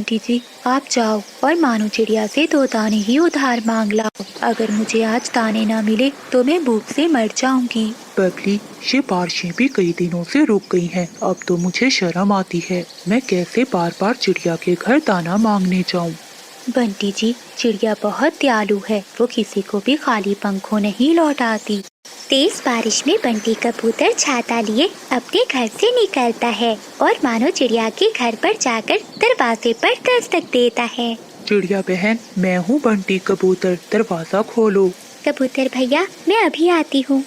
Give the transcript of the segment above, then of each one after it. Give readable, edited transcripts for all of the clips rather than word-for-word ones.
बंटी जी, आप जाओ और मानो चिड़िया से 2 दाने ही उधार मांग लाओ। अगर मुझे आज दाने ना मिले तो मैं भूख से मर जाऊंगी। बबली, ये बारिशें भी कई दिनों से रुक गई हैं। अब तो मुझे शर्म आती है। मैं कैसे बार बार चिड़िया के घर दाना मांगने जाऊं? बंटी जी, चिड़िया बहुत दयालु है, वो किसी को भी खाली पंखों नहीं लौटाती। तेज बारिश में बंटी कबूतर छाता लिए अपने घर से निकलता है और मानो चिड़िया के घर पर जाकर दरवाजे पर दस्तक देता है। चिड़िया बहन, मैं हूँ बंटी कबूतर, दरवाजा खोलो। कबूतर भैया, मैं अभी आती हूँ।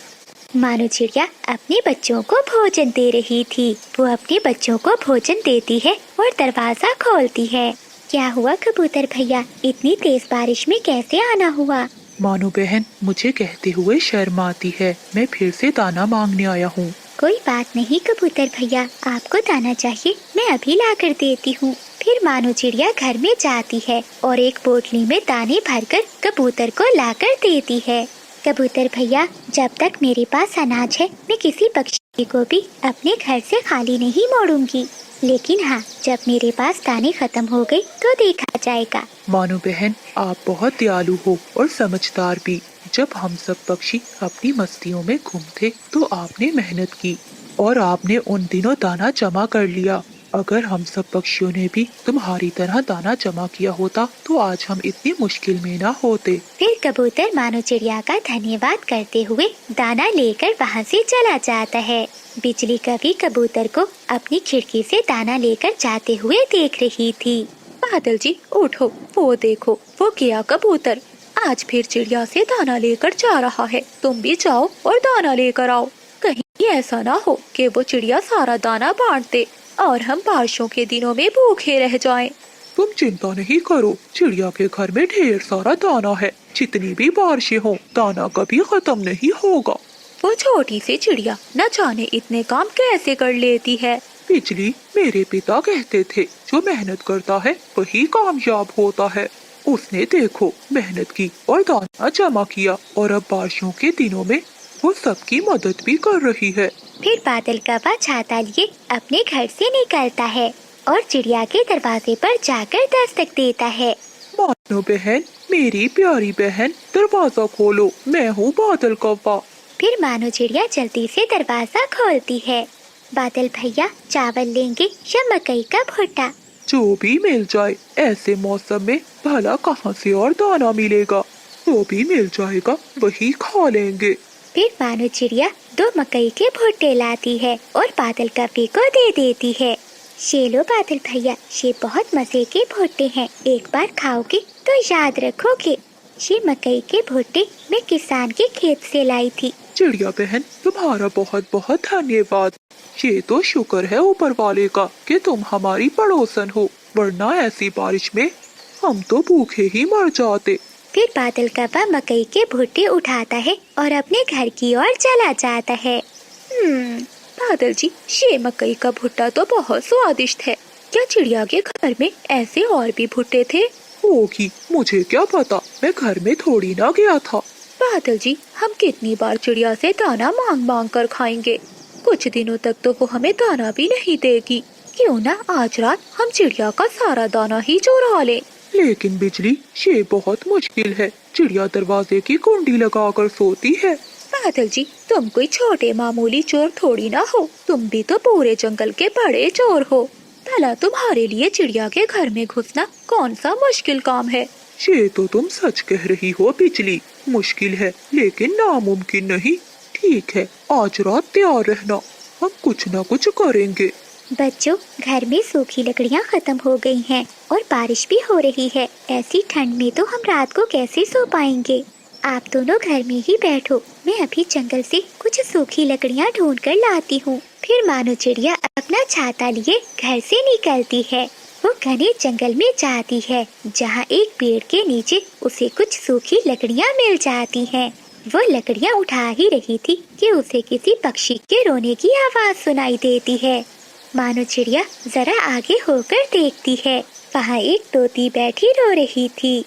मानो चिड़िया अपने बच्चों को भोजन दे रही थी। वो अपने बच्चों को भोजन देती है और दरवाजा खोलती है। क्या हुआ कबूतर भैया, इतनी तेज बारिश में कैसे आना हुआ? मानो बहन, मुझे कहते हुए शर्म आती है। मैं फिर से दाना मांगने आया हूँ। कोई बात नहीं कबूतर भैया, आपको दाना चाहिए, मैं अभी ला कर देती हूँ। फिर मानो चिड़िया घर में जाती है और एक पोटली में दाने भरकर कबूतर को लाकर देती है। कबूतर भैया, जब तक मेरे पास अनाज है मैं किसी पक्षी को भी अपने घर से खाली नहीं मोड़ूंगी। लेकिन हाँ, जब मेरे पास दाने खत्म हो गए तो देखा जाएगा। मानो बहन, आप बहुत दयालु हो और समझदार भी। जब हम सब पक्षी अपनी मस्तियों में गुम थे तो आपने मेहनत की और आपने उन दिनों दाना जमा कर लिया। अगर हम सब पक्षियों ने भी तुम्हारी तरह दाना जमा किया होता तो आज हम इतनी मुश्किल में ना होते। फिर कबूतर मानो चिड़िया का धन्यवाद करते हुए दाना लेकर वहाँ से चला जाता है। बिजली कभी कबूतर को अपनी खिड़की से दाना लेकर जाते हुए देख रही थी। बादल जी उठो, वो देखो वो गया कबूतर। आज फिर चिड़िया से दाना लेकर जा रहा है। तुम भी जाओ और दाना लेकर आओ। कहीं ऐसा ना हो कि वो चिड़िया सारा दाना बांट दे और हम बारिशों के दिनों में भूखे रह जाएं। तुम चिंता नहीं करो, चिड़िया के घर में ढेर सारा दाना है। जितनी भी बारिशें हो, दाना कभी खत्म नहीं होगा। वो छोटी सी चिड़िया न जाने इतने काम कैसे कर लेती है। बिजली, मेरे पिता कहते थे, जो मेहनत करता है वही कामयाब होता है। उसने देखो मेहनत की और दाना जमा किया और अब बारिशों के दिनों में वो सबकी मदद भी कर रही है। फिर बादल कौवा छाता लिए अपने घर से निकलता है और चिड़िया के दरवाजे पर जाकर दस्तक देता है। मानो बहन, मेरी प्यारी बहन, दरवाजा खोलो, मैं हूँ बादल कौवा। फिर मानो चिड़िया जल्दी से दरवाजा खोलती है। बादल भैया, चावल लेंगे या मकई का भुट्टा? जो भी मिल जाए, ऐसे मौसम में भला कहाँ से और दाना मिलेगा। जो भी मिल जाएगा वही खा लेंगे। फिर मानो चिड़िया 2 मकई के भुट्टे लाती है और बादल कौवे को दे देती है। ये लो बादल भैया, ये बहुत मजे के भुट्टे हैं, एक बार खाओगे तो याद रखोगे। ये मकई के भुट्टे मैं किसान के खेत से लाई थी। चिड़िया बहन, तुम्हारा बहुत बहुत धन्यवाद। ये तो शुक्र है ऊपर वाले का कि तुम हमारी पड़ोसन हो, वरना ऐसी बारिश में हम तो भूखे ही मर जाते। फिर बादल कौवा मकई के भुट्टे उठाता है और अपने घर की ओर चला जाता है। बादल जी, ये मकई का भुट्टा तो बहुत स्वादिष्ट है। क्या चिड़िया के घर में ऐसे और भी भुट्टे थे? होगी, मुझे क्या पता, मैं घर में थोड़ी ना गया था। बादल जी, हम कितनी बार चिड़िया से दाना मांग मांग कर खाएंगे। कुछ दिनों तक तो वो हमें दाना भी नहीं देगी। क्यों ना आज रात हम चिड़िया का सारा दाना ही चुरा लें। लेकिन बिजली, ये बहुत मुश्किल है। चिड़िया दरवाजे की कुंडी लगाकर सोती है। बादल जी, तुम कोई छोटे मामूली चोर थोड़ी ना हो, तुम भी तो पूरे जंगल के बड़े चोर हो। भला तुम्हारे लिए चिड़िया के घर में घुसना कौन सा मुश्किल काम है? ये तो तुम सच कह रही हो बिजली, मुश्किल है लेकिन नामुमकिन नहीं। ठीक है, आज रात तैयार रहना, हम कुछ न कुछ करेंगे। बच्चों, घर में सूखी लकड़ियाँ खत्म हो गई हैं और बारिश भी हो रही है। ऐसी ठंड में तो हम रात को कैसे सो पाएंगे? आप दोनों घर में ही बैठो, मैं अभी जंगल से कुछ सूखी लकड़ियाँ ढूंढ कर लाती हूँ। फिर मानो चिड़िया अपना छाता लिए घर से निकलती है। वो घने जंगल में जाती है, जहाँ एक पेड़ के नीचे उसे कुछ सूखी लकड़ियाँ मिल जाती हैं। वो लकड़ियाँ उठा ही रही थी कि उसे किसी पक्षी के रोने की आवाज सुनाई देती है। मानो चिड़िया जरा आगे होकर देखती है, वहाँ एक तोती बैठी रो रही थी।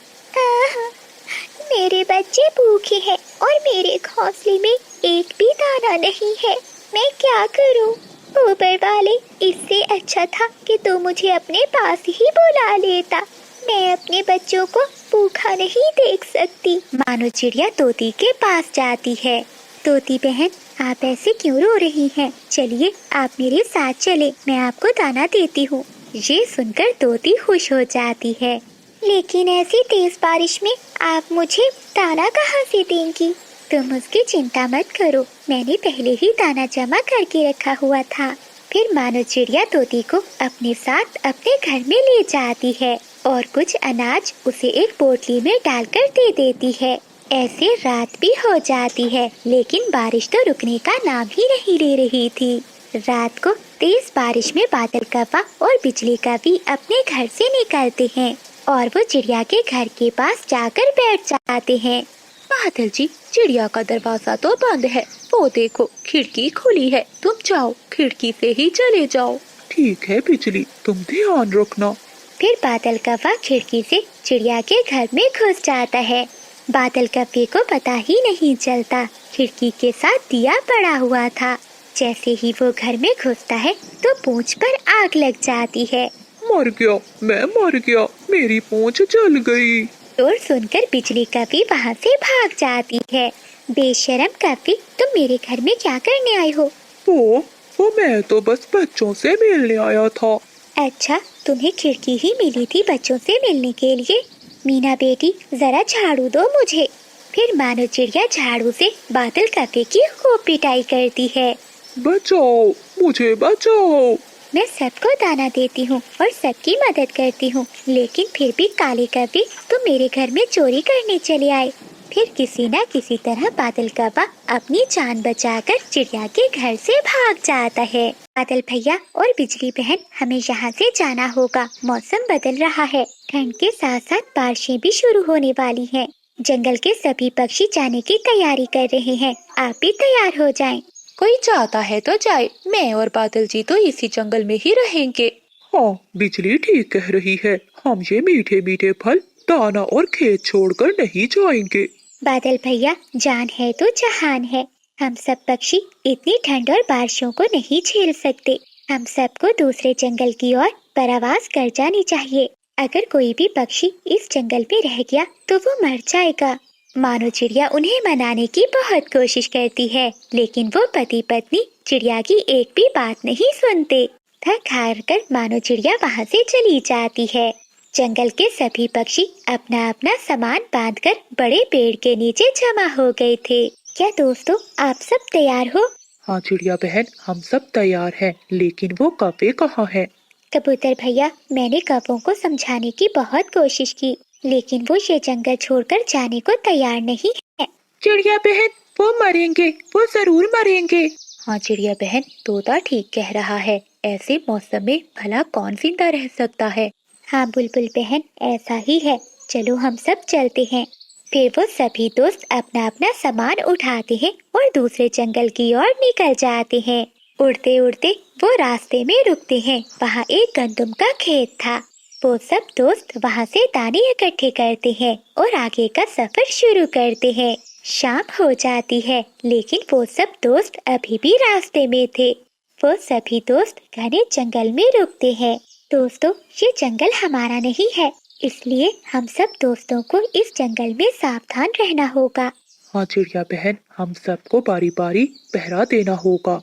मेरे बच्चे भूखे हैं और मेरे घोंसले में एक भी दाना नहीं है, मैं क्या करूँ? ऊपर वाले, इससे अच्छा था कि तू मुझे अपने पास ही बुला लेता। मैं अपने बच्चों को भूखा नहीं देख सकती। मानो चिड़िया तोती के पास जाती है। तोती बहन, आप ऐसे क्यों रो रही हैं? चलिए आप मेरे साथ चले, मैं आपको दाना देती हूँ। ये सुनकर तोती खुश हो जाती है। लेकिन ऐसी तेज बारिश में आप मुझे दाना कहाँ से देंगी? तुम उसकी चिंता मत करो, मैंने पहले ही दाना जमा करके रखा हुआ था। फिर मानो चिड़िया तोती को अपने साथ अपने घर में ले जाती है और कुछ अनाज उसे एक पोटली में डालकर दे देती है। ऐसे रात भी हो जाती है, लेकिन बारिश तो रुकने का नाम ही नहीं ले रही थी। रात को तेज बारिश में बादल कौवा और बिजली कौवी अपने घर से निकलते हैं और वो चिड़िया के घर के पास जाकर बैठ जाते हैं। बादल जी, चिड़िया का दरवाजा तो बंद है, वो देखो खिड़की खुली है, तुम जाओ खिड़की से ही चले जाओ। ठीक है बिजली, तुम ध्यान रखना। फिर बादल कौवा खिड़की से चिड़िया के घर में घुस जाता है। बादल कौवे को पता ही नहीं चलता, खिड़की के साथ दिया पड़ा हुआ था। जैसे ही वो घर में घुसता है तो पूंछ पर आग लग जाती है। मर गया, मैं मर गया, मेरी पूंछ जल गई। शोर सुनकर बिजली कौवी वहाँ से भाग जाती है। बेशरम कौवी, तुम मेरे घर में क्या करने आए हो? वो मैं तो बस बच्चों से मिलने आया था। अच्छा, तुम्हें खिड़की ही मिली थी बच्चों से मिलने के लिए? मीना बेटी, जरा झाड़ू दो मुझे। फिर मानो चिड़िया झाड़ू से बादल कौवे की खूब पिटाई करती है। बचाओ, मुझे बचाओ। मैं सबको दाना देती हूँ और सबकी मदद करती हूँ, लेकिन फिर भी काले कौवे तुम मेरे घर में चोरी करने चले आए। फिर किसी न किसी तरह बादल कौवा अपनी जान बचाकर चिड़िया के घर से भाग जाता है। बादल भैया और बिजली बहन, हमें यहाँ से जाना होगा। मौसम बदल रहा है, ठंड के साथ साथ बारिशें भी शुरू होने वाली हैं। जंगल के सभी पक्षी जाने की तैयारी कर रहे हैं, आप भी तैयार हो जाएं। कोई जाता है तो जाए, मैं और बादल जी तो इसी जंगल में ही रहेंगे। हाँ, बिजली ठीक कह रही है, हम ये मीठे मीठे फल, दाना और खेत छोड़कर नहीं जाएंगे। बादल भैया, जान है तो जहान है। हम सब पक्षी इतनी ठंड और बारिशों को नहीं झेल सकते। हम सबको दूसरे जंगल की ओर परवास कर जानी चाहिए। अगर कोई भी पक्षी इस जंगल में रह गया तो वो मर जाएगा। मानो चिड़िया उन्हें मनाने की बहुत कोशिश करती है, लेकिन वो पति पत्नी चिड़िया की एक भी बात नहीं सुनते। थक हार कर मानो चिड़िया वहाँ से चली जाती है। जंगल के सभी पक्षी अपना अपना सामान बांधकर बड़े पेड़ के नीचे जमा हो गए थे। क्या दोस्तों, आप सब तैयार हो? हाँ चिड़िया बहन, हम सब तैयार हैं, लेकिन वो कौवे कहाँ हैं? कबूतर भैया, मैंने कौवों को समझाने की बहुत कोशिश की, लेकिन वो ये जंगल छोड़कर जाने को तैयार नहीं है। चिड़िया बहन, वो मरेंगे, वो जरूर मरेंगे। हाँ चिड़िया बहन, तोता ठीक कह रहा है, ऐसे मौसम में भला कौन जिंदा रह सकता है। हाँ बुलबुल बहन, ऐसा ही है, चलो हम सब चलते हैं। फिर वो सभी दोस्त अपना अपना सामान उठाते हैं और दूसरे जंगल की ओर निकल जाते हैं। उड़ते उड़ते वो रास्ते में रुकते हैं। वहाँ एक गंदम का खेत था। वो सब दोस्त वहाँ से दाने इकट्ठे करते हैं और आगे का सफर शुरू करते हैं। शाम हो जाती है, लेकिन वो सब दोस्त अभी भी रास्ते में थे। वो सभी दोस्त घने जंगल में रुकते हैं। दोस्तों, ये जंगल हमारा नहीं है, इसलिए हम सब दोस्तों को इस जंगल में सावधान रहना होगा। हाँ चिड़िया बहन, हम सबको बारी बारी पहरा देना होगा।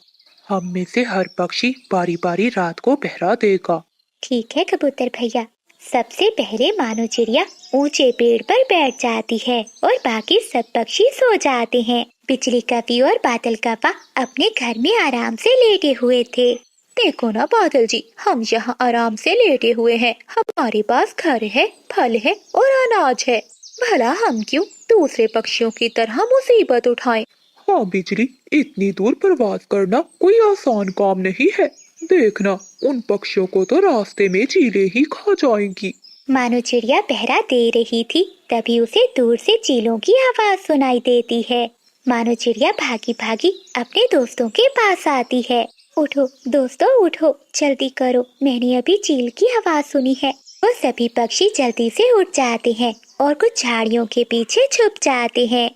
हम में से हर पक्षी बारी बारी रात को पहरा देगा। ठीक है कबूतर भैया। सबसे पहले मानो चिड़िया ऊंचे पेड़ पर बैठ जाती है और बाकी सब पक्षी सो जाते हैं। बिजली कौवी और बादल कौवा अपने घर में आराम से लेटे हुए थे। देखो ना बादल जी, हम यहाँ आराम से लेटे हुए हैं, हमारे पास घर है, फल है और अनाज है। भला हम क्यों दूसरे पक्षियों की तरह मुसीबत उठाएं। हाँ बिजली, इतनी दूर प्रवास करना कोई आसान काम नहीं है। देखना, उन पक्षियों को तो रास्ते में चीलें ही खा जाएंगी। मानो चिड़िया पहरा दे रही थी, तभी उसे दूर से चीलों की आवाज सुनाई देती है। मानो चिड़िया भागी भागी अपने दोस्तों के पास आती है। उठो दोस्तों, उठो, जल्दी करो, मैंने अभी चील की आवाज सुनी है। वो सभी पक्षी जल्दी से उठ जाते हैं और कुछ झाड़ियों के पीछे छुप जाते हैं।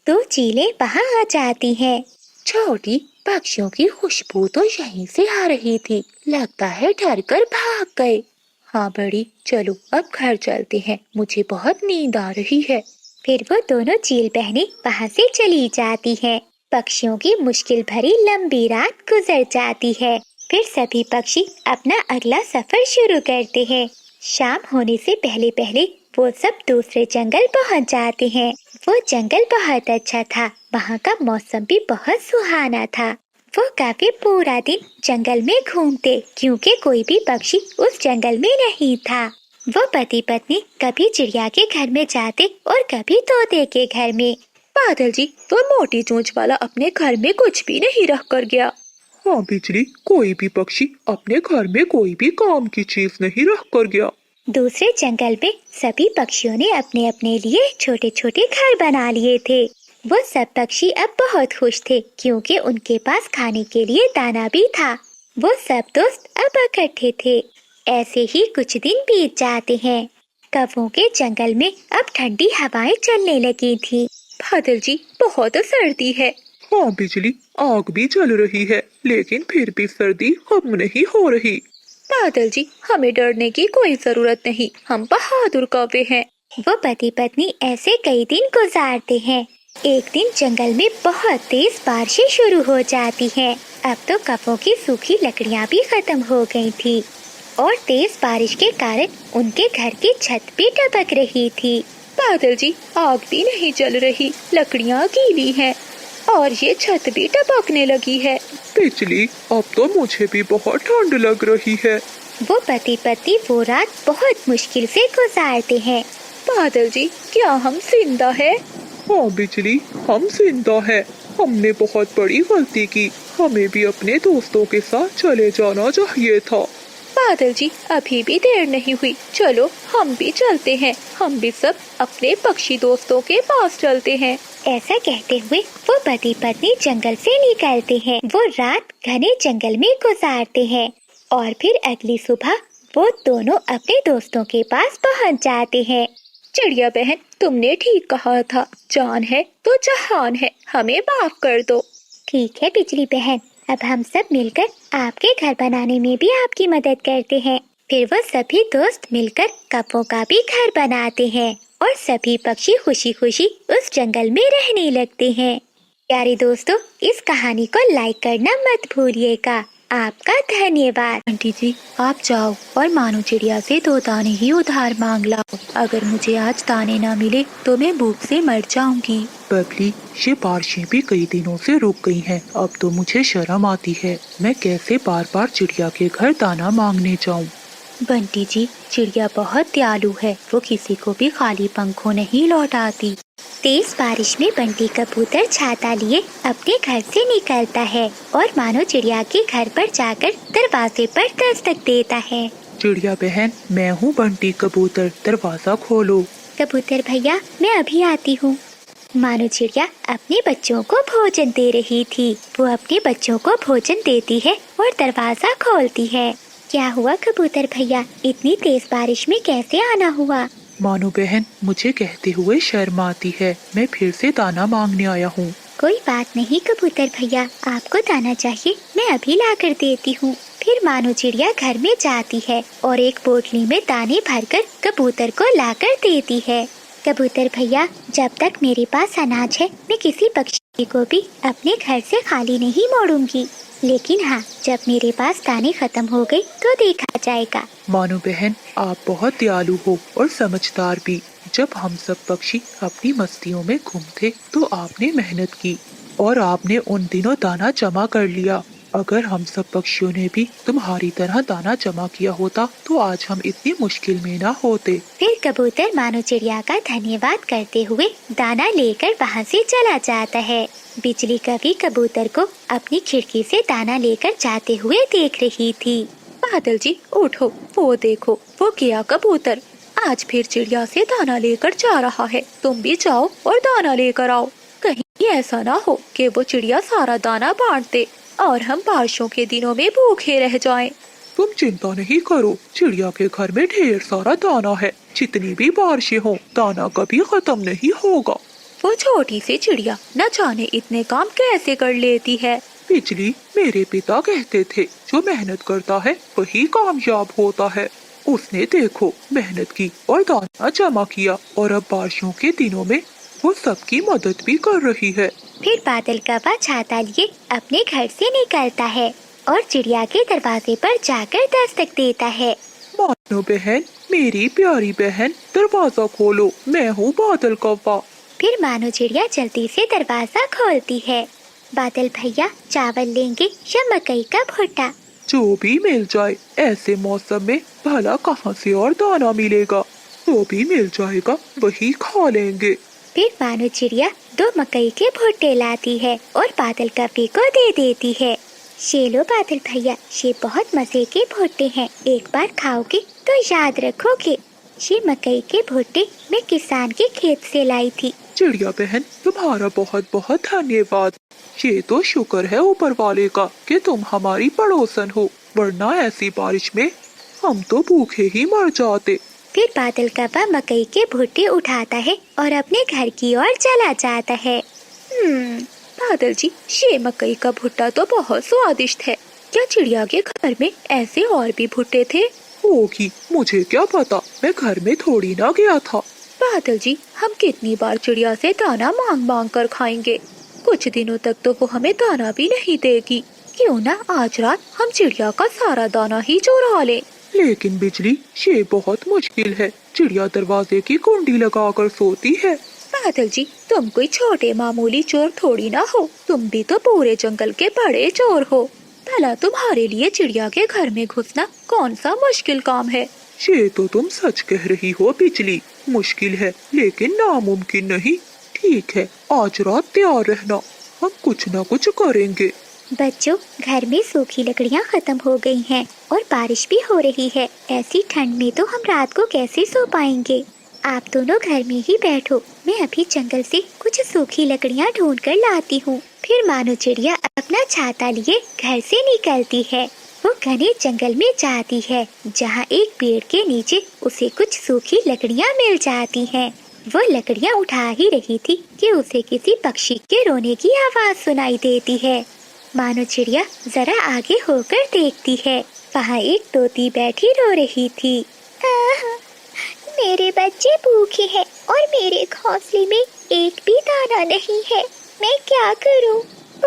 दो चीलें वहाँ आ जाती हैं। छोटी पक्षियों की खुशबू तो यहीं से आ रही थी। लगता है डर कर भाग गए। हाँ बड़ी, चलो अब घर चलते हैं, मुझे बहुत नींद आ रही है। फिर वो दोनों चील बहनें वहाँ से चली जाती हैं। पक्षियों की मुश्किल भरी लंबी रात गुजर जाती है। फिर सभी पक्षी अपना अगला सफर शुरू करते हैं। शाम होने से पहले पहले वो सब दूसरे जंगल पहुँच जाते हैं। वो जंगल बहुत अच्छा था, वहाँ का मौसम भी बहुत सुहाना था। वो काफी पूरा दिन जंगल में घूमते, क्योंकि कोई भी पक्षी उस जंगल में नहीं था। वो पति पत्नी कभी चिड़िया के घर में जाते और कभी तोते के घर में। बादल जी, वो मोटी चोंच वाला अपने घर में कुछ भी नहीं रख कर गया। हाँ बिजली, कोई भी पक्षी अपने घर में कोई भी काम की चीज नहीं रख कर गया। दूसरे जंगल में सभी पक्षियों ने अपने अपने लिए छोटे छोटे घर बना लिए थे। वो सब पक्षी अब बहुत खुश थे, क्योंकि उनके पास खाने के लिए दाना भी था। वो सब दोस्त अब इकट्ठे थे। ऐसे ही कुछ दिन बीत जाते हैं। कौवों के जंगल में अब ठंडी हवाएं चलने लगी थी। बादल जी, बहुत सर्दी है। हाँ बिजली, आग भी जल रही है, लेकिन फिर भी सर्दी कम नहीं हो रही। बादल जी, हमें डरने की कोई जरूरत नहीं, हम बहादुर कौवे हैं। वो पति पत्नी ऐसे कई दिन गुजारते हैं। एक दिन जंगल में बहुत तेज बारिशें शुरू हो जाती हैं। अब तो कौवों की सूखी लकड़ियाँ भी खत्म हो गई थी और तेज बारिश के कारण उनके घर की छत भी टपक रही थी। बादल जी, आग भी नहीं जल रही, लकड़ियाँ गीली हैं और ये छत भी टपकने लगी है। बिजली, अब तो मुझे भी बहुत ठंड लग रही है। वो पति पत्नी वो रात बहुत मुश्किल से गुजारते हैं। बादल जी, क्या हम जिंदा है? हाँ बिजली, हम जिंदा है। हमने बहुत बड़ी गलती की, हमें भी अपने दोस्तों के साथ चले जाना चाहिए था। बादल जी, अभी भी देर नहीं हुई, चलो हम भी चलते हैं। हम भी सब अपने पक्षी दोस्तों के पास चलते हैं। ऐसा कहते हुए वो पति पत्नी जंगल से निकलते हैं। वो रात घने जंगल में गुजारते हैं और फिर अगली सुबह वो दोनों अपने दोस्तों के पास पहुंच जाते हैं। चिड़िया बहन, तुमने ठीक कहा था, जान है तो जहान है, हमें माफ कर दो। ठीक है बिजली बहन, अब हम सब मिलकर आपके घर बनाने में भी आपकी मदद करते हैं। फिर वो सभी दोस्त मिलकर कौवों का भी घर बनाते हैं और सभी पक्षी खुशी खुशी उस जंगल में रहने लगते हैं। प्यारे दोस्तों, इस कहानी को लाइक करना मत भूलिएगा। आपका धन्यवाद। आंटी जी, आप जाओ और मानो चिड़िया से 2 दाने ही उधार मांग लाओ। अगर मुझे आज दाने ना मिले तो मैं भूख से मर जाऊंगी। बबली, ये बारिशें भी कई दिनों से रुक गई हैं। अब तो मुझे शर्म आती है, मैं कैसे बार बार चिड़िया के घर दाना मांगने जाऊं। बंटी जी, चिड़िया बहुत दयालु है, वो किसी को भी खाली पंखों नहीं लौटाती। तेज बारिश में बंटी कबूतर छाता लिए अपने घर से निकलता है और मानो चिड़िया के घर पर जाकर दरवाजे पर दस्तक देता है। चिड़िया बहन, मैं हूँ बंटी कबूतर, दरवाजा खोलो। कबूतर भैया, मैं अभी आती हूँ। मानो चिड़िया अपने बच्चों को भोजन दे रही थी। वो अपने बच्चों को भोजन देती है और दरवाजा खोलती है। क्या हुआ कबूतर भैया, इतनी तेज बारिश में कैसे आना हुआ? मानो बहन, मुझे कहते हुए शर्म आती है, मैं फिर से दाना मांगने आया हूँ। कोई बात नहीं कबूतर भैया, आपको दाना चाहिए, मैं अभी ला कर देती हूँ। फिर मानो चिड़िया घर में जाती है और एक पोटली में दाने भरकर कबूतर को ला कर देती है। कबूतर भैया, जब तक मेरे पास अनाज है मैं किसी पक्षी को भी अपने घर से खाली नहीं मोड़ूंगी, लेकिन हाँ, जब मेरे पास दाने खत्म हो गए तो देखा जाएगा। मानो बहन, आप बहुत दयालु हो और समझदार भी। जब हम सब पक्षी अपनी मस्तियों में घूमते तो आपने मेहनत की और आपने उन दिनों दाना जमा कर लिया। अगर हम सब पक्षियों ने भी तुम्हारी तरह दाना जमा किया होता तो आज हम इतनी मुश्किल में ना होते। फिर कबूतर मानो चिड़िया का धन्यवाद करते हुए दाना लेकर वहाँ से चला जाता है। बिजली कभी कबूतर को अपनी खिड़की से दाना लेकर जाते हुए देख रही थी। बादल जी, उठो, वो देखो, वो गया कबूतर, आज फिर चिड़िया से दाना लेकर जा रहा है। तुम भी जाओ और दाना लेकर आओ। कहीं ऐसा ना हो कि वो चिड़िया सारा दाना बांट दे और हम बारिशों के दिनों में भूखे रह जाएं। तुम चिंता नहीं करो, चिड़िया के घर में ढेर सारा दाना है। जितनी भी बारिशें हो, दाना कभी खत्म नहीं होगा। वो छोटी सी चिड़िया न जाने इतने काम कैसे कर लेती है। बिजली, मेरे पिता कहते थे जो मेहनत करता है वही कामयाब होता है। उसने देखो मेहनत की और दाना जमा किया और अब बारिशों के दिनों में वो सबकी मदद भी कर रही है। फिर बादल कौवा छाता लिए अपने घर से निकलता है और चिड़िया के दरवाजे पर जाकर दस्तक देता है। मानो बहन, मेरी प्यारी बहन, दरवाजा खोलो, मैं हूँ बादल कौवा। फिर मानो चिड़िया जल्दी से दरवाजा खोलती है। बादल भैया चावल लेंगे या मकई का भुट्टा? जो भी मिल जाए, ऐसे मौसम में भला कहाँ से और दाना मिलेगा, जो भी मिल जाएगा वही खा लेंगे। फिर मानो चिड़िया 2 मकई के भुट्टे लाती है और बादल कौवे को दे देती है। ये लो बादल भैया, ये बहुत मजे के भुट्टे हैं, एक बार खाओगे तो याद रखोगे। ये मकई के भुट्टे मैं किसान के खेत से लाई थी। चिड़िया बहन, तुम्हारा बहुत बहुत धन्यवाद। ये तो शुक्र है ऊपर वाले का कि तुम हमारी पड़ोसन हो, वरना ऐसी बारिश में हम तो भूखे ही मर जाते। फिर बादल कौवा मकई के भुट्टे उठाता है और अपने घर की ओर चला जाता है। बादल जी, ये मकई का भुट्टा तो बहुत स्वादिष्ट है। क्या चिड़िया के घर में ऐसे और भी भुट्टे थे? होगी, मुझे क्या पता, मैं घर में थोड़ी ना गया था। बादल जी, हम कितनी बार चिड़िया से दाना मांग मांग कर खाएंगे? कुछ दिनों तक तो वो हमें दाना भी नहीं देगी। क्यों ना आज रात हम चिड़िया का सारा दाना ही चुरा लें। लेकिन बिजली, ये बहुत मुश्किल है। चिड़िया दरवाजे की कुंडी लगाकर सोती है। बादल जी, तुम कोई छोटे मामूली चोर थोड़ी ना हो, तुम भी तो पूरे जंगल के बड़े चोर हो। भला तुम्हारे लिए चिड़िया के घर में घुसना कौन सा मुश्किल काम है? ये तो तुम सच कह रही हो बिजली, मुश्किल है लेकिन नामुमकिन नहीं। ठीक है, आज रात तैयार रहना, हम कुछ न कुछ करेंगे। बच्चों, घर में सूखी लकड़ियाँ खत्म हो गई हैं और बारिश भी हो रही है। ऐसी ठंड में तो हम रात को कैसे सो पाएंगे? आप दोनों घर में ही बैठो, मैं अभी जंगल से कुछ सूखी लकड़ियाँ ढूंढ कर लाती हूँ। फिर मानो चिड़िया अपना छाता लिए घर से निकलती है। वो घने जंगल में जाती है जहाँ एक पेड़ के नीचे उसे कुछ सूखी लकड़ियाँ मिल जाती हैं। वो लकड़ियाँ उठा ही रही थी कि उसे किसी पक्षी के रोने की आवाज सुनाई देती है। मानो चिड़िया जरा आगे होकर देखती है, वहाँ एक तोती बैठी रो रही थी। मेरे बच्चे भूखे हैं और मेरे घोंसले में एक भी दाना नहीं है, मैं क्या करूं?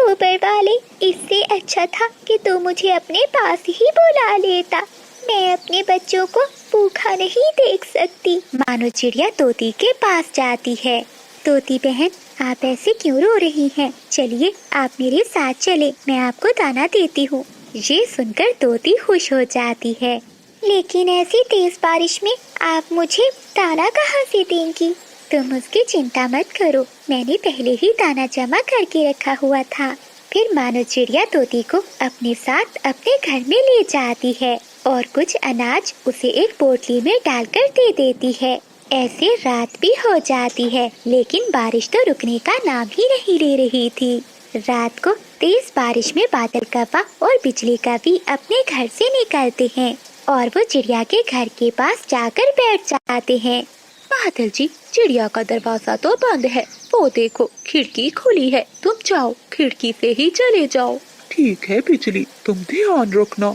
ऊपर वाले, इससे अच्छा था कि तू मुझे अपने पास ही बुला लेता, मैं अपने बच्चों को भूखा नहीं देख सकती। मानो चिड़िया तोती के पास जाती है। तोती बहन, आप ऐसे क्यों रो रही हैं? चलिए आप मेरे साथ चले, मैं आपको दाना देती हूँ। ये सुनकर तोती खुश हो जाती है। लेकिन ऐसी तेज बारिश में आप मुझे दाना कहाँ से देंगी? तुम उसकी चिंता मत करो, मैंने पहले ही दाना जमा करके रखा हुआ था। फिर मानो चिड़िया तोती को अपने साथ अपने घर में ले जाती है और कुछ अनाज उसे एक पोटली में डालकर दे देती है। ऐसे रात भी हो जाती है, लेकिन बारिश तो रुकने का नाम ही नहीं ले रही थी। रात को तेज बारिश में बादल कौवा और बिजली कौवी अपने घर से निकलते हैं और वो चिड़िया के घर के पास जाकर बैठ जाते हैं। बादल जी, चिड़िया का दरवाजा तो बंद है, वो देखो खिड़की खुली है, तुम जाओ खिड़की से ही चले जाओ। ठीक है बिजली, तुम ध्यान रखना।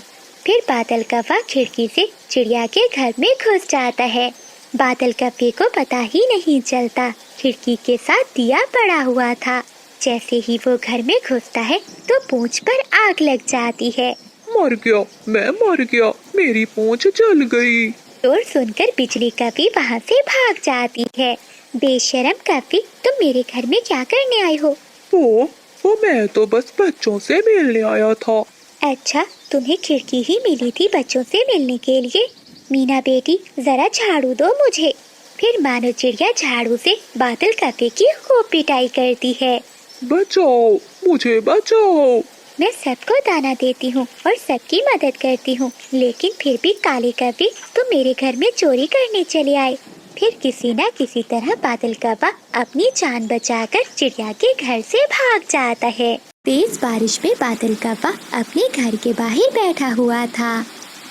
फिर बादल कौवा खिड़की से चिड़िया के घर में घुस जाता है। बादल कौवे को पता ही नहीं चलता, खिड़की के साथ दिया पड़ा हुआ था। जैसे ही वो घर में घुसता है तो पूंछ पर आग लग जाती है। मर गया, मैं मर गया, मेरी पूंछ जल गई। शोर सुनकर बिजली कौवी वहाँ से भाग जाती है। बेशरम कौवी, तुम मेरे घर में क्या करने आई हो? वो मैं तो बस बच्चों से मिलने आया था। अच्छा, तुम्हें खिड़की ही मिली थी बच्चों से मिलने के लिए? मीना बेटी, जरा झाड़ू दो मुझे। फिर मानो चिड़िया झाड़ू से बादल कौवे की खूब पिटाई करती है। बचाओ, मुझे बचाओ। मैं सबको दाना देती हूँ और सबकी मदद करती हूँ, लेकिन फिर भी काले कौवे तुम मेरे घर में चोरी करने चले आए। फिर किसी न किसी तरह बादल कौवा अपनी जान बचाकर चिड़िया के घर से भाग जाता है। तेज बारिश में बादल कौवा अपने घर के बाहर बैठा हुआ था।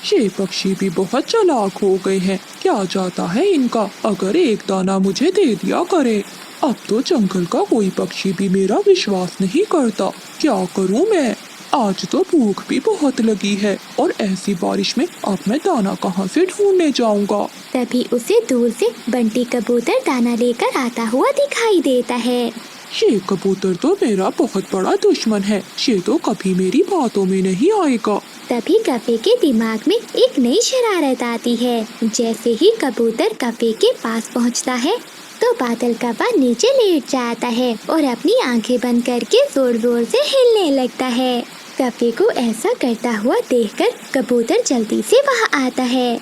ये पक्षी भी बहुत चालाक हो गए हैं, क्या जाता है इनका, अगर एक दाना मुझे दे दिया करे। अब तो जंगल का कोई पक्षी भी मेरा विश्वास नहीं करता, क्या करूं मैं? आज तो भूख भी बहुत लगी है और ऐसी बारिश में अब मैं दाना कहाँ से ढूंढने जाऊंगा। तभी उसे दूर से बंटी कबूतर दाना लेकर आता हुआ दिखाई देता है। ये कबूतर तो मेरा बहुत बड़ा दुश्मन है, ये तो कभी मेरी बातों में नहीं आएगा। तभी कफे के दिमाग में एक नई शरारत आती है। जैसे ही कबूतर कफे के पास पहुंचता है तो बादल कौवा नीचे लेट जाता है और अपनी आंखें बंद करके जोर जोर से हिलने लगता है। कफे को ऐसा करता हुआ देखकर कबूतर जल्दी से वहां आता है।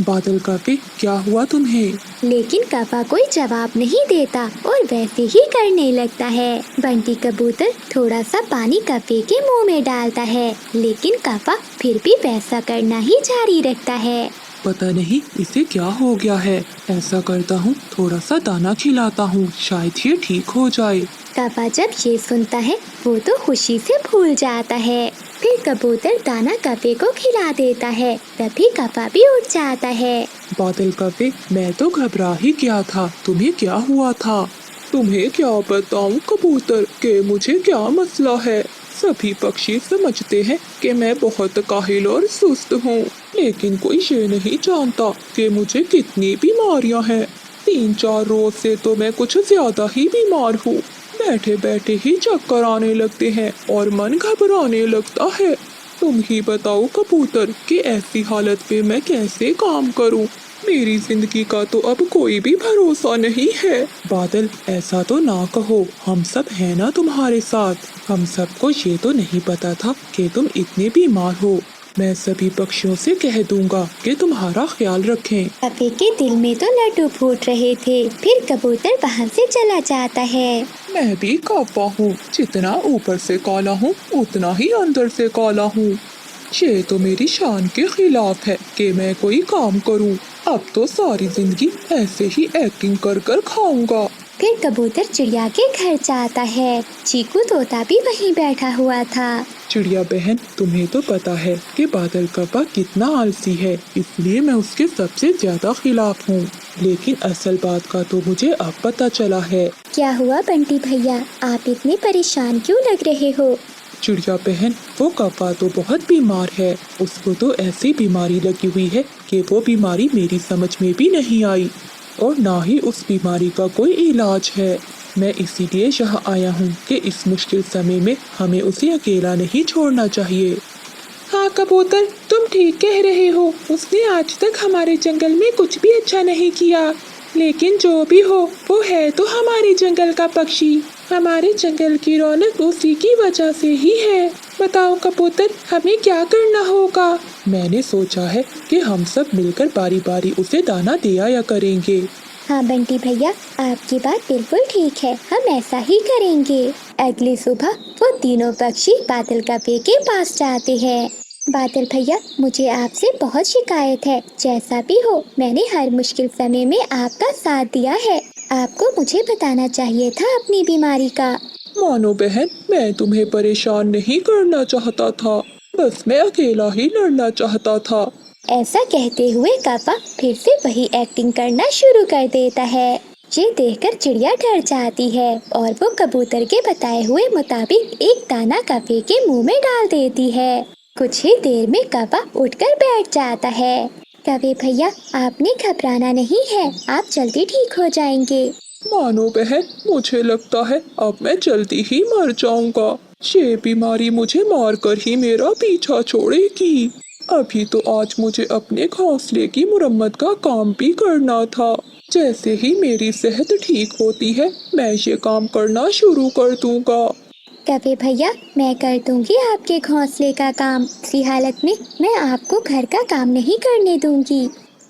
बादल कौवे, क्या हुआ तुम्हें? लेकिन कौवा कोई जवाब नहीं देता और वैसे ही करने लगता है। बंटी कबूतर थोड़ा सा पानी कौवे के मुंह में डालता है, लेकिन कौवा फिर भी वैसा करना ही जारी रखता है। पता नहीं इसे क्या हो गया है। ऐसा करता हूँ, थोड़ा सा दाना खिलाता हूँ, शायद ये ठीक हो जाए। कौवा जब ये सुनता है वो तो खुशी से भूल जाता है। फिर कबूतर दाना कौवे को खिला देता है। तभी कौवा भी उठ जाता है। बादल कौवे, मैं तो घबरा ही गया था, तुम्हें क्या हुआ था? तुम्हें क्या बताऊं कबूतर कि मुझे क्या मसला है। सभी पक्षी समझते हैं कि मैं बहुत काहिल और सुस्त हूँ, लेकिन कोई ये नहीं जानता कि मुझे कितनी बीमारियाँ हैं। 3-4 रोज से तो मैं कुछ ज्यादा ही बीमार हूँ। बैठे बैठे ही चक्कर आने लगते हैं और मन घबराने लगता है। तुम ही बताओ कबूतर कि ऐसी हालत पे मैं कैसे काम करूं। मेरी जिंदगी का तो अब कोई भी भरोसा नहीं है। बादल, ऐसा तो ना कहो, हम सब है ना तुम्हारे साथ। हम सबको ये तो नहीं पता था कि तुम इतने बीमार हो। मैं सभी पक्षियों से कह दूंगा कि तुम्हारा ख्याल रखें। कौवे के दिल में तो लड्डू फूट रहे थे। फिर कबूतर वहाँ से चला जाता है। मैं भी कौवा हूँ, जितना ऊपर से काला हूँ उतना ही अंदर से काला हूँ। ये तो मेरी शान के खिलाफ है कि मैं कोई काम करूँ। अब तो सारी जिंदगी ऐसे ही एक्टिंग कर कर खाऊंगा। फिर कबूतर चिड़िया के घर जाता है। चीकू तोता भी वहीं बैठा हुआ था। चिड़िया बहन, तुम्हें तो पता है कि बादल कौवा कितना आलसी है, इसलिए मैं उसके सबसे ज्यादा खिलाफ हूँ। लेकिन असल बात का तो मुझे अब पता चला है। क्या हुआ बंटी भैया, आप इतने परेशान क्यों लग रहे हो? चिड़िया बहन, वो कौवा तो बहुत बीमार है। उसको तो ऐसी बीमारी लगी हुई है कि वो बीमारी मेरी समझ में भी नहीं आई और ना ही उस बीमारी का कोई इलाज है। मैं इसीलिए यहाँ आया हूँ कि इस मुश्किल समय में हमें उसे अकेला नहीं छोड़ना चाहिए। हाँ कबूतर, तुम ठीक कह रहे हो। उसने आज तक हमारे जंगल में कुछ भी अच्छा नहीं किया, लेकिन जो भी हो वो है तो हमारे जंगल का पक्षी। हमारे जंगल की रौनक उसी की वजह से ही है। बताओ कबूतर, हमें क्या करना होगा? मैंने सोचा है कि हम सब मिलकर बारी बारी उसे दाना दे आया करेंगे। हाँ बंटी भैया, आपकी बात बिल्कुल ठीक है, हम ऐसा ही करेंगे। अगली सुबह वो तीनों पक्षी बादल कौवे के पास जाते हैं। बादल भैया, मुझे आपसे बहुत शिकायत है। जैसा भी हो, मैंने हर मुश्किल समय में आपका साथ दिया है। आपको मुझे बताना चाहिए था अपनी बीमारी का। मानो बहन, मैं तुम्हें परेशान नहीं करना चाहता था, बस मैं अकेला ही लड़ना चाहता था। ऐसा कहते हुए कौवा फिर से वही एक्टिंग करना शुरू कर देता है। ये देखकर चिड़िया डर जाती है और वो कबूतर के बताए हुए मुताबिक एक दाना कौवे के मुंह में डाल देती है। कुछ ही देर में कौवा उठकर बैठ जाता है। कौवे भैया, आपने घबराना नहीं है, आप जल्दी ठीक हो जाएंगे। मानो बहन, मुझे लगता है अब मैं जल्दी ही मर जाऊंगा। ये बीमारी मुझे मारकर ही मेरा पीछा छोड़ेगी। अभी तो आज मुझे अपने घोंसले की मुरम्मत का काम भी करना था। जैसे ही मेरी सेहत ठीक होती है, मैं ये काम करना शुरू कर दूंगा। कौवे भैया, मैं कर दूंगी आपके घोंसले का काम। इसी हालत में मैं आपको घर का काम नहीं करने दूंगी।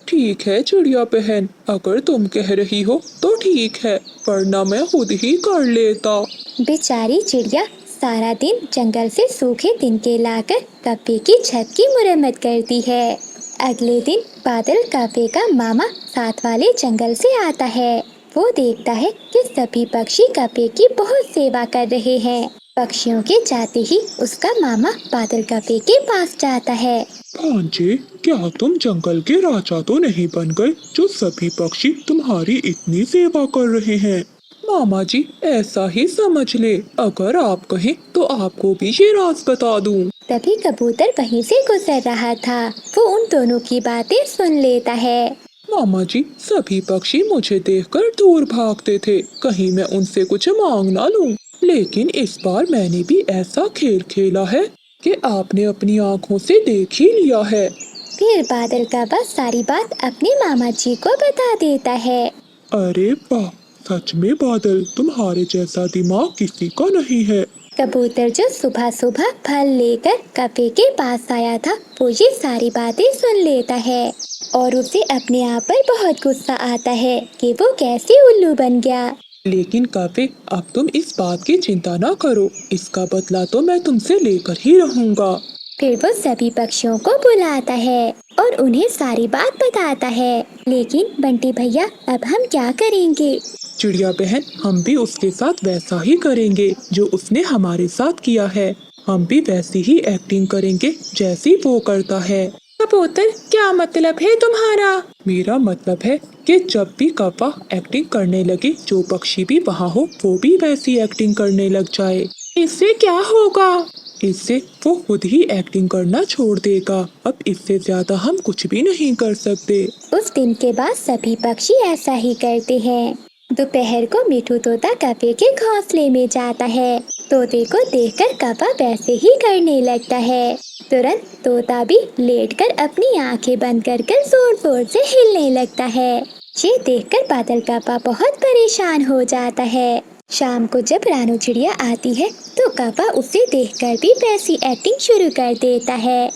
ठीक है चिड़िया बहन, अगर तुम कह रही हो तो ठीक है, वरना मैं खुद ही कर लेता। बेचारी चिड़िया सारा दिन जंगल से सूखे तिनके लाकर कौवे की छत की मुरम्मत करती है। अगले दिन बादल कौवे का मामा साथ वाले जंगल से आता है। वो देखता है कि सभी पक्षी कौवे की बहुत सेवा कर रहे हैं। पक्षियों के जाते ही उसका मामा बादल कौवे के पास जाता है। भांजे, क्या तुम जंगल के राजा तो नहीं बन गए जो सभी पक्षी तुम्हारी इतनी सेवा कर रहे हैं? मामा जी ऐसा ही समझ ले, अगर आप कहें तो आपको भी ये राज बता दूं। तभी कबूतर वहीं से गुजर रहा था। वो उन दोनों की बातें सुन लेता है। मामा जी सभी पक्षी मुझे देखकर दूर भागते थे, कहीं मैं उनसे कुछ मांग ना लूं। लेकिन इस बार मैंने भी ऐसा खेल खेला है कि आपने अपनी आँखों से देख ही लिया है। फिर बादल का बस सारी बात अपने मामा जी को बता देता है। अरे वाह, सच में बादल, तुम्हारे जैसा दिमाग किसी का नहीं है। कबूतर जो सुबह सुबह फल लेकर कपे के पास आया था, वो ये सारी बातें सुन लेता है और उसे अपने आप पर बहुत गुस्सा आता है कि वो कैसे उल्लू बन गया। लेकिन काफे, अब तुम इस बात की चिंता ना करो, इसका बदला तो मैं तुमसे लेकर ही रहूंगा। फिर वो सभी पक्षियों को बुलाता है और उन्हें सारी बात बताता है। लेकिन बंटी भैया, अब हम क्या करेंगे? चिड़िया बहन, हम भी उसके साथ वैसा ही करेंगे जो उसने हमारे साथ किया है। हम भी वैसी ही एक्टिंग करेंगे जैसी वो करता है। कबूतर, क्या मतलब है तुम्हारा? मेरा मतलब है कि जब भी कौवा एक्टिंग करने लगे, जो पक्षी भी वहाँ हो वो भी वैसी एक्टिंग करने लग जाए। इससे क्या होगा? इससे वो खुद ही एक्टिंग करना छोड़ देगा। अब इससे ज्यादा हम कुछ भी नहीं कर सकते। उस दिन के बाद सभी पक्षी ऐसा ही करते हैं। दोपहर को मिठू तोता कपे के घोंसले में जाता है। तोते को देखकर कपा वैसे ही करने लगता है। तुरंत तोता भी लेटकर अपनी आंखें बंद कर कर जोर जोर से हिलने लगता है। ये देखकर बादल कपा बहुत परेशान हो जाता है। शाम को जब रानू चिड़िया आती है तो कपा उसे देखकर भी वैसी एक्टिंग शुरू कर देता है।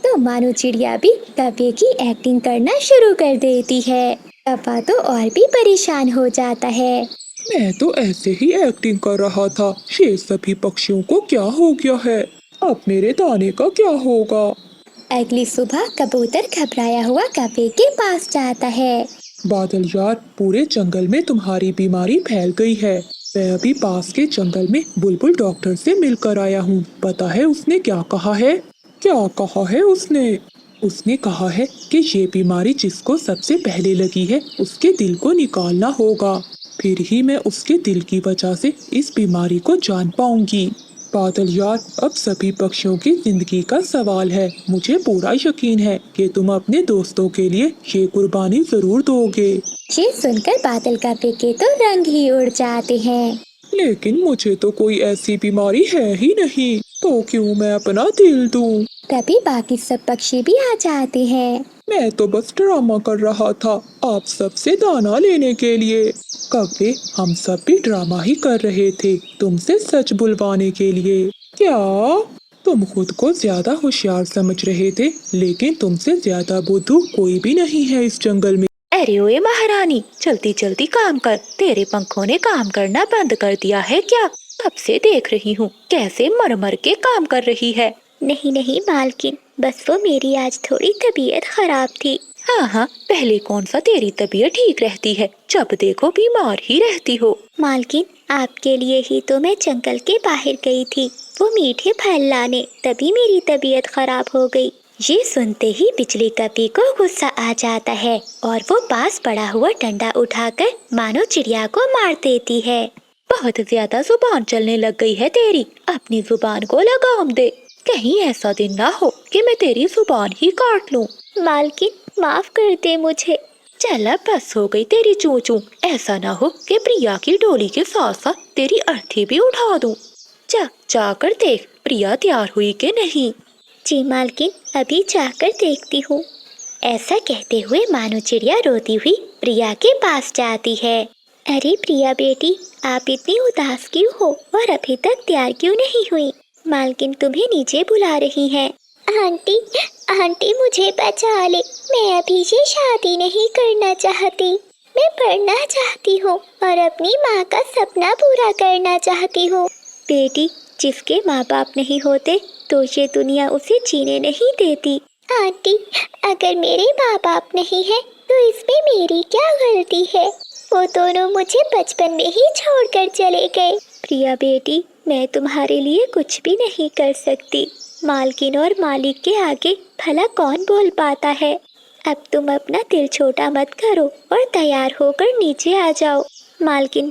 तो मानो चिड़िया भी कपे की एक्टिंग करना शुरू कर देती है। कपा तो और भी परेशान हो जाता है। मैं तो ऐसे ही एक्टिंग कर रहा था, ये सभी पक्षियों को क्या हो गया है? अब मेरे दाने का क्या होगा? अगली सुबह कबूतर घबराया हुआ कपे के पास जाता है। बादल यार, पूरे जंगल में तुम्हारी बीमारी फैल गई है। मैं अभी पास के जंगल में बुलबुल डॉक्टर से मिलकर आया हूँ। पता है उसने क्या कहा है? क्या कहा है उसने? उसने कहा है कि ये बीमारी जिसको सबसे पहले लगी है उसके दिल को निकालना होगा, फिर ही मैं उसके दिल की वजह से इस बीमारी को जान पाऊंगी। बादल यार, अब सभी पक्षियों की जिंदगी का सवाल है। मुझे पूरा यकीन है कि तुम अपने दोस्तों के लिए ये कुर्बानी जरूर दोगे। ये सुनकर बादल कपे के तो रंग ही उड़ जाते हैं। लेकिन मुझे तो कोई ऐसी बीमारी है ही नहीं, तो क्यों मैं अपना दिल दूं? तभी बाकी सब पक्षी भी आ जाते हैं। मैं तो बस ड्रामा कर रहा था आप सबसे दाना लेने के लिए। कव्वे, हम सब भी ड्रामा ही कर रहे थे तुमसे सच बुलवाने के लिए। क्या तुम खुद को ज्यादा होशियार समझ रहे थे? लेकिन तुमसे ज्यादा बुद्धू कोई भी नहीं है इस जंगल में। अरे ओए महारानी, जल्दी जल्दी काम कर। तेरे पंखों ने काम करना बंद कर दिया है क्या? कब से देख रही हूँ कैसे मर मर के काम कर रही है। नहीं नहीं मालकिन, बस वो मेरी आज थोड़ी तबीयत खराब थी। हाँ हाँ, पहले कौन सा तेरी तबीयत ठीक रहती है, जब देखो बीमार ही रहती हो। मालकिन, आपके लिए ही तो मैं जंगल के बाहर गई थी, वो मीठे फल लाने, तभी मेरी तबीयत खराब हो गई। ये सुनते ही बिजली कपी को गुस्सा आ जाता है और वो पास पड़ा हुआ डंडा उठाकर मानो चिड़िया को मार देती है। बहुत ज्यादा जुबान चलने लग गई है तेरी, अपनी जुबान को लगाम दे। कहीं ऐसा दिन ना हो कि मैं तेरी जुबान ही काट लूं। मालकिन, माफ कर दे मुझे। चल अब बस हो गई तेरी चू चू। ऐसा ना हो कि प्रिया की डोली के साथ साथ तेरी अर्थी भी उठा दूं। जाकर देख प्रिया तैयार हुई कि नहीं। जी मालकिन, अभी जाकर देखती हूँ। ऐसा कहते हुए मानो चिड़िया रोती हुई प्रिया के पास जाती है। अरे प्रिया बेटी, आप इतनी उदास क्यों हो और अभी तक तैयार क्यों नहीं हुई? मालकिन तुम्हें नीचे बुला रही हैं। आंटी, आंटी मुझे बचा ले, मैं अभी से शादी नहीं करना चाहती। मैं पढ़ना चाहती हूँ और अपनी माँ का सपना पूरा करना चाहती हूँ। बेटी, जिसके माँ बाप नहीं होते तो ये दुनिया उसे जीने नहीं देती। आंटी, अगर मेरे माँ बाप नहीं है तो इसमें मेरी क्या गलती है? वो दोनों मुझे बचपन में ही छोड़कर चले गए। प्रिया बेटी, मैं तुम्हारे लिए कुछ भी नहीं कर सकती। मालकिन और मालिक के आगे भला कौन बोल पाता है? अब तुम अपना दिल छोटा मत करो और तैयार होकर नीचे आ जाओ। मालकिन